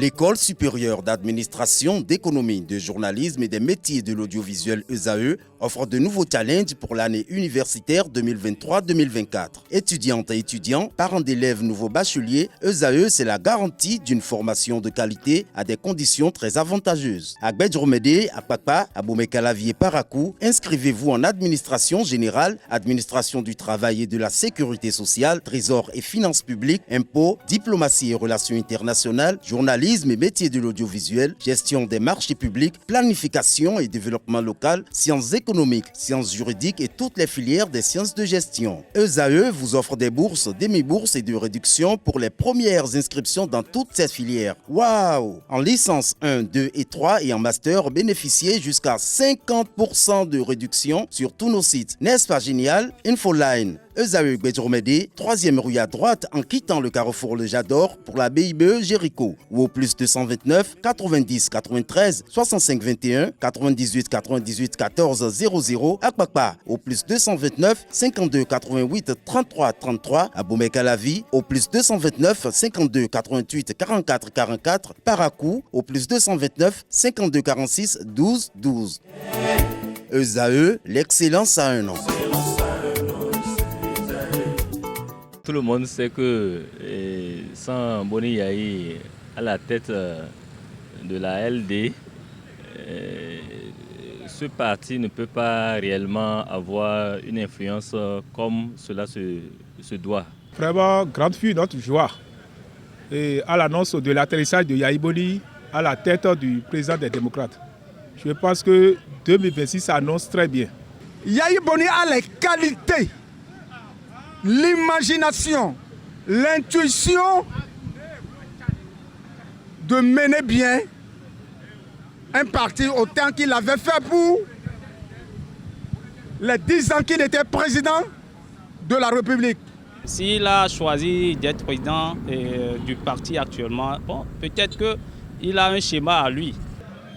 L'École supérieure d'administration, d'économie, de journalisme et des métiers de l'audiovisuel ESAE offre de nouveaux challenges pour l'année universitaire 2023-2024. Étudiantes et étudiants, parents d'élèves nouveaux bacheliers, ESAE, c'est la garantie d'une formation de qualité à des conditions très avantageuses. À Gbedjromede, à Papa, à Boumekalavi et Parakou, inscrivez-vous en administration générale, administration du travail et de la sécurité sociale, trésor et finances publiques, impôts, diplomatie et relations internationales, journalisme et métiers de l'audiovisuel, gestion des marchés publics, planification et développement local, sciences économiques, sciences juridiques et toutes les filières des sciences de gestion. ESAE vous offre des bourses, demi-bourses et de réductions pour les premières inscriptions dans toutes ces filières. Waouh! En licence 1, 2 et 3 et en master, bénéficiez jusqu'à 50% de réduction sur tous nos sites. N'est-ce pas génial? Infoline. ESAE Gbedjromede, 3e rue à droite en quittant le carrefour Le Jador pour la BIBE Jéricho ou au plus 229 90 93 65 21 98 98 14 00 à Kpakpa au plus 229 52 88 33 33 à Boumekalavi au plus 229 52 88 44 44 Parakou au plus 229 52 46 12 12. ESAE, l'excellence à un an. Tout le monde sait que sans Boni Yahi à la tête de la LD, ce parti ne peut pas réellement avoir une influence comme cela se doit. Vraiment, grande fut notre joie. Et à l'annonce de l'atterrissage de Yahi Boni à la tête du président des démocrates. Je pense que 2026 annonce très bien. Yahi Boni a les qualités, l'imagination, l'intuition de mener bien un parti autant qu'il avait fait pour les 10 ans qu'il était président de la République. S'il a choisi d'être président du parti actuellement, bon, peut-être qu'il a un schéma à lui.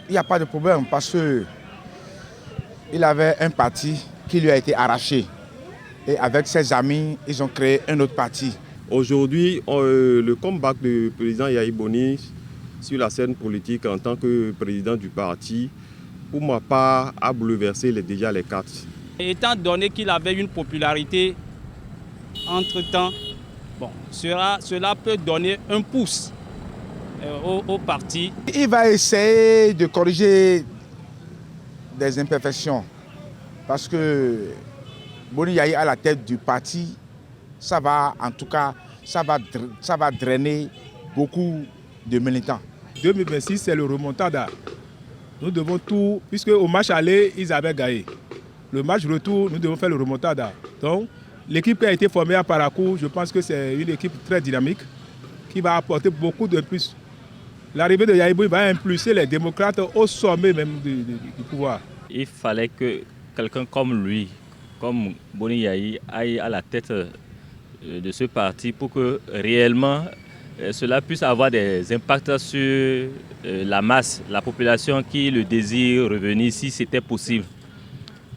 Il n'y a pas de problème parce qu'il avait un parti qui lui a été arraché. Et avec ses amis, ils ont créé un autre parti. Aujourd'hui, le comeback du président Yahi Boni sur la scène politique en tant que président du parti, pour ma part, a bouleversé déjà les cartes. Étant donné qu'il avait une popularité entre-temps, bon, cela peut donner un pouce au parti. Il va essayer de corriger des imperfections parce que Boni Yahi à la tête du parti, ça va en tout cas, ça va drainer beaucoup de militants. 2026, c'est le remontada. Nous devons tout, puisque au match aller, ils avaient gagné. Le match retour, nous devons faire le remontada. Donc, l'équipe qui a été formée à Parakou, je pense que c'est une équipe très dynamique qui va apporter beaucoup de plus. L'arrivée de Yahi Boni va impulser les démocrates au sommet même du pouvoir. Il fallait que quelqu'un comme lui, comme Boni Yahi, aille à la tête de ce parti pour que réellement cela puisse avoir des impacts sur la masse, la population qui le désire revenir si c'était possible.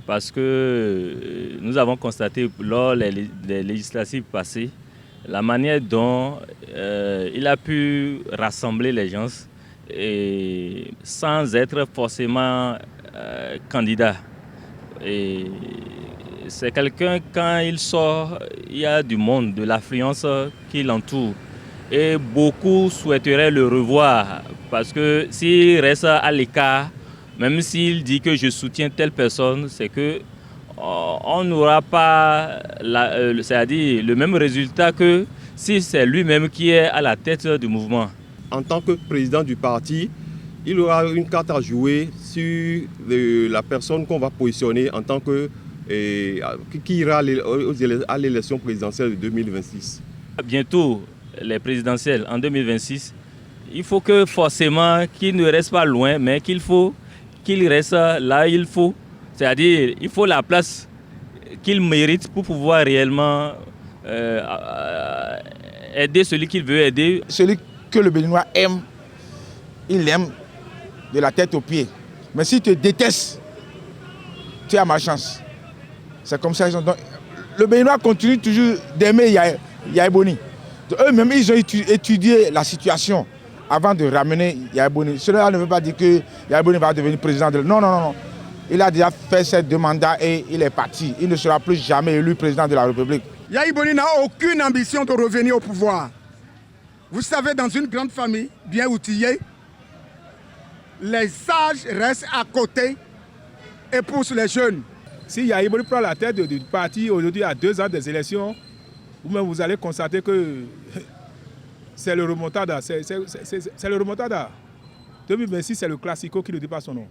Parce que nous avons constaté lors des législatives passées la manière dont il a pu rassembler les gens et sans être forcément candidat. Et c'est quelqu'un, quand il sort, il y a du monde, de l'affluence qui l'entoure. Et beaucoup souhaiteraient le revoir parce que s'il reste à l'écart, même s'il dit que je soutiens telle personne, c'est que on n'aura pas c'est-à-dire le même résultat que si c'est lui-même qui est à la tête du mouvement. En tant que président du parti, il aura une carte à jouer sur la personne qu'on va positionner en tant que qui ira à l'élection présidentielle de 2026. Bientôt, les présidentielles en 2026, il faut que forcément qu'il ne reste pas loin, mais qu'il reste là où il faut. C'est-à-dire il faut la place qu'il mérite pour pouvoir réellement aider celui qu'il veut aider. Celui que le Béninois aime, il aime de la tête aux pieds. Mais s'il te déteste, tu as ma chance. C'est comme ça. Donc, le Béninois continue toujours d'aimer Yahi Boni. Eux-mêmes, ils ont étudié la situation avant de ramener Yaya Boni. Cela ne veut pas dire que Yaya Boni va devenir président de... Non, non, non, non. Il a déjà fait ses 2 mandats et il est parti. Il ne sera plus jamais élu président de la République. Yaya Boni n'a aucune ambition de revenir au pouvoir. Vous savez, dans une grande famille bien outillée, les sages restent à côté et poussent les jeunes. Si Yaya Boni prend la tête du parti aujourd'hui à 2 ans des élections, vous-même vous allez constater que c'est le remontada. C'est le remontada. 2026, c'est le classico qui ne dit pas son nom.